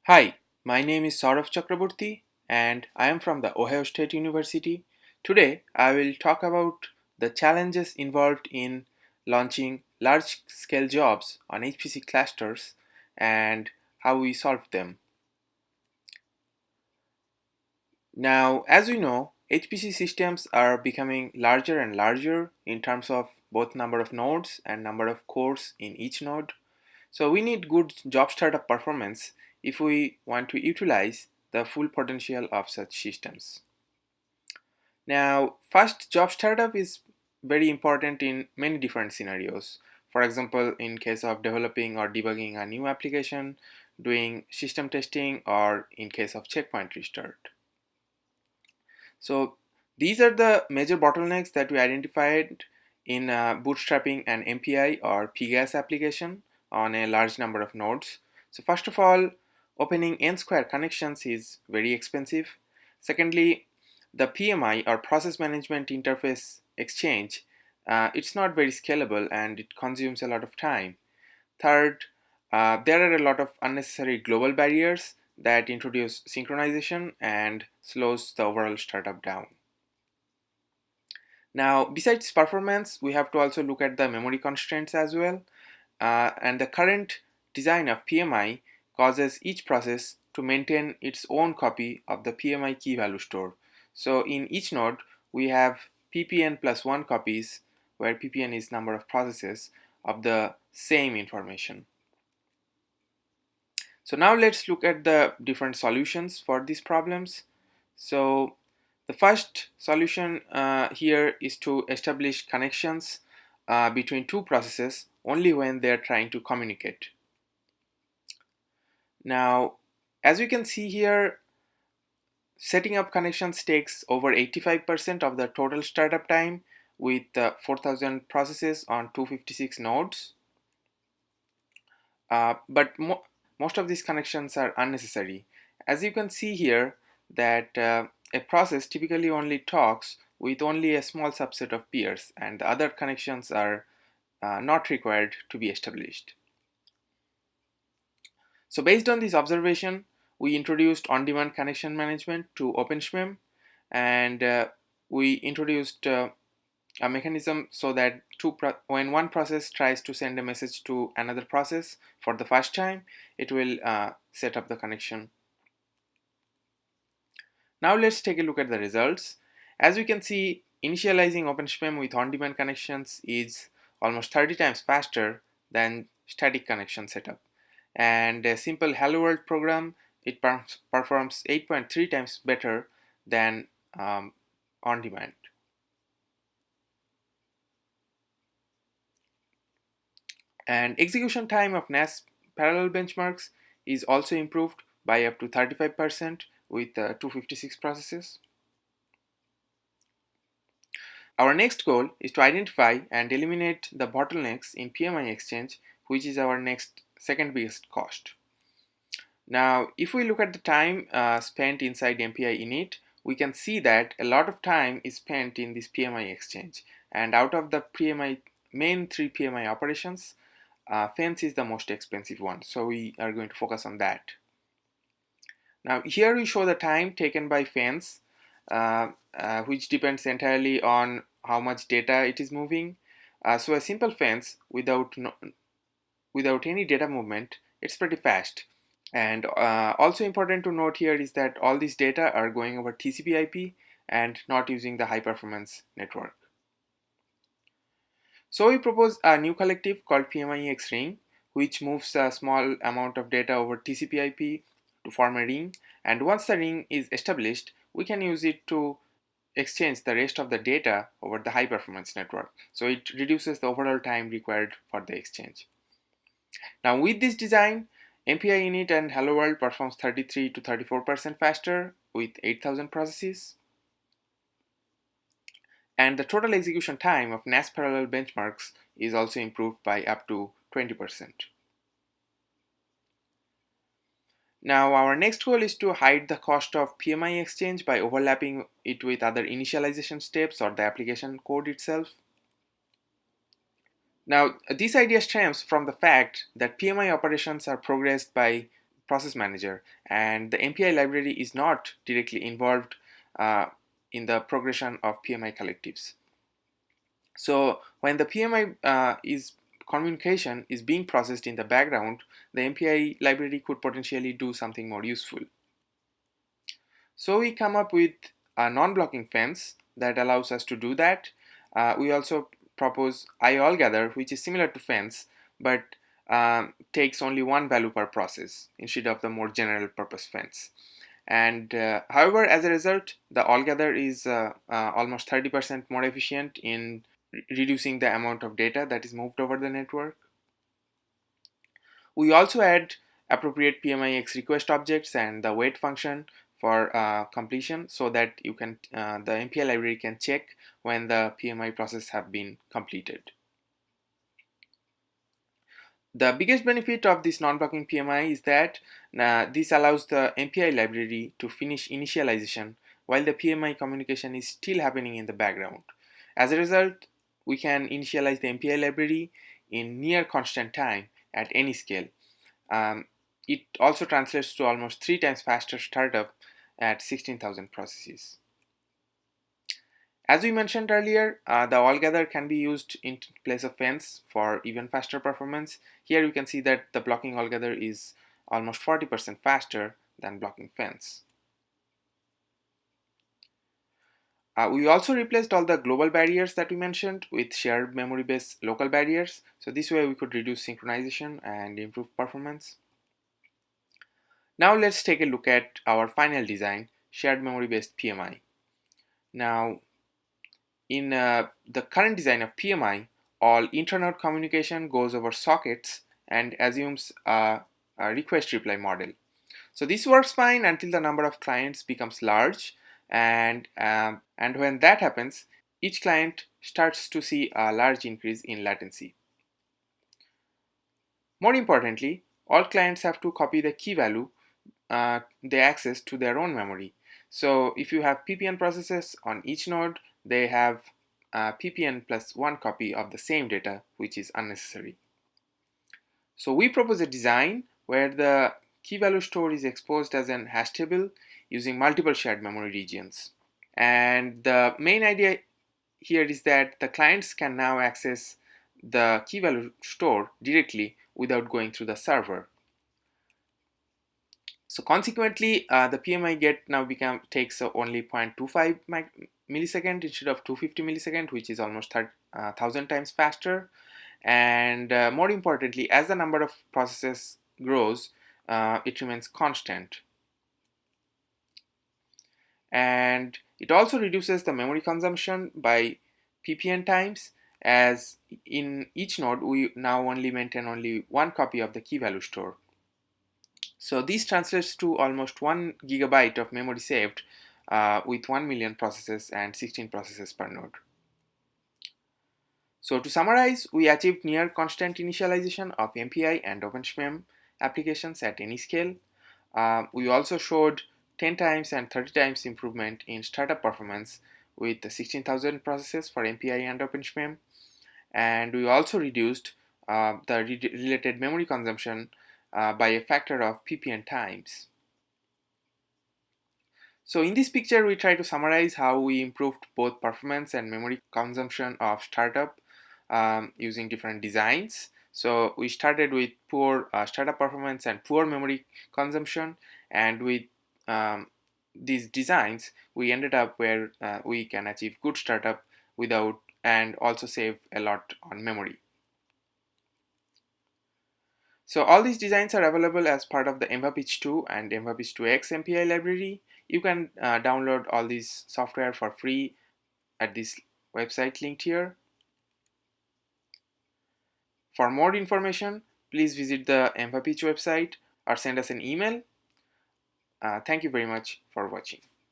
Hi, my name is Saurav Chakraborty and I am from the Ohio State University. Today I will talk about the challenges involved in launching large scale jobs on HPC clusters and how we solve them. Now, as we know, HPC systems are becoming larger and larger in terms of both number of nodes and number of cores in each node. So we need good job startup performance if we want to utilize the full potential of such systems. Now, first, job startup is very important in many different scenarios. For example, in case of developing or debugging a new application, doing system testing, or in case of checkpoint restart. So these are the major bottlenecks that we identified in bootstrapping an MPI or PGAS application on a large number of nodes. So first of all, opening n-square connections is very expensive. Secondly, the PMI or process management interface exchange, it's not very scalable and it consumes a lot of time. Third, there are a lot of unnecessary global barriers that introduce synchronization and slows the overall startup down. Now, besides performance, we have to also look at the memory constraints as well. And the current design of PMI causes each process to maintain its own copy of the PMI key value store. So in each node, we have ppn plus 1 copies, where ppn is number of processes of the same information. So now let's look at the different solutions for these problems. So the first solution here is to establish connections between two processes only when they are trying to communicate. Now, as we can see here, setting up connections takes over 85% of the total startup time with 4,000 processes on 256 nodes. But most of these connections are unnecessary. As you can see here that a process typically only talks with only a small subset of peers and the other connections are not required to be established. So based on this observation, we introduced on-demand connection management to OpenSHMEM, and we introduced a mechanism so that when one process tries to send a message to another process for the first time, it will set up the connection. Now let's take a look at the results. As we can see, initializing OpenSHMEM with on-demand connections is almost 30 times faster than static connection setup. And a simple Hello World program, it performs 8.3 times better than on-demand. And execution time of NAS parallel benchmarks is also improved by up to 35% with 256 processes. Our next goal is to identify and eliminate the bottlenecks in PMI exchange, which is our next second biggest cost. Now, if we look at the time spent inside MPI init, we can see that a lot of time is spent in this PMI exchange. And out of the main three PMI operations, fence is the most expensive one. So we are going to focus on that. Now, here we show the time taken by fence, which depends entirely on how much data it is moving. So a simple fence without any data movement, it's pretty fast. And also important to note here is that all these data are going over TCP/IP and not using the high performance network. So we propose a new collective called PMIX ring, which moves a small amount of data over TCP/IP to form a ring. And once the ring is established, we can use it to exchange the rest of the data over the high performance network. So it reduces the overall time required for the exchange. Now with this design, MPI init and Hello World performs 33 to 34% faster with 8,000 processes. And the total execution time of NAS parallel benchmarks is also improved by up to 20%. Now our next goal is to hide the cost of PMI exchange by overlapping it with other initialization steps or the application code itself. Now this idea stems from the fact that PMI operations are progressed by process manager, and the MPI library is not directly involved in the progression of PMI collectives. So when the PMI communication is being processed in the background, the MPI library could potentially do something more useful. So we come up with a non-blocking fence that allows us to do that. We also propose IAllGather, which is similar to fence, but takes only one value per process instead of the more general purpose fence. And however, as a result, the AllGather is almost 30% more efficient in reducing the amount of data that is moved over the network. We also add appropriate PMIX request objects and the wait function for completion, so that you can the MPI library can check when the PMI process have been completed. The biggest benefit of this non-blocking PMI is that this allows the MPI library to finish initialization while the PMI communication is still happening in the background. As a result, we can initialize the MPI library in near constant time at any scale. It also translates to almost 3 times faster startup at 16,000 processes. As we mentioned earlier, the AllGather can be used in place of fence for even faster performance. Here you can see that the blocking AllGather is almost 40% faster than blocking fence. We also replaced all the global barriers that we mentioned with shared memory-based local barriers. So this way we could reduce synchronization and improve performance. Now let's take a look at our final design, shared memory-based PMI. Now, in the current design of PMI, all internode communication goes over sockets and assumes a request reply model. So this works fine until the number of clients becomes large, and when that happens, each client starts to see a large increase in latency. More importantly, all clients have to copy the key value they access to their own memory. So if you have PPN processes on each node, they have PPN plus 1 copy of the same data, which is unnecessary. So we propose a design where the key value store is exposed as an hash table using multiple shared memory regions. And the main idea here is that the clients can now access the key value store directly without going through the server. So consequently, the PMI get now takes only 0.25 millisecond instead of 250 millisecond, which is almost 1,000 times faster. And more importantly, as the number of processes grows, it remains constant. And it also reduces the memory consumption by ppn times, as in each node we now only maintain only one copy of the key value store. So this translates to almost 1 gigabyte of memory saved with 1 million processes and 16 processes per node. So to summarize, we achieved near constant initialization of MPI and OpenSHMEM applications at any scale. We also showed 10 times and 30 times improvement in startup performance with the 16,000 processes for MPI and OpenSHMEM. And we also reduced the related memory consumption by a factor of ppn times. So in this picture, we try to summarize how we improved both performance and memory consumption of startup using different designs. So we started with poor startup performance and poor memory consumption, and with these designs, we ended up where we can achieve good startup without, and also save a lot on memory. So all these designs are available as part of the MVAPICH 2 and MVAPICH 2X MPI library. You can download all these software for free at this website linked here. For more information, please visit the MVAPICH website or send us an email. Thank you very much for watching.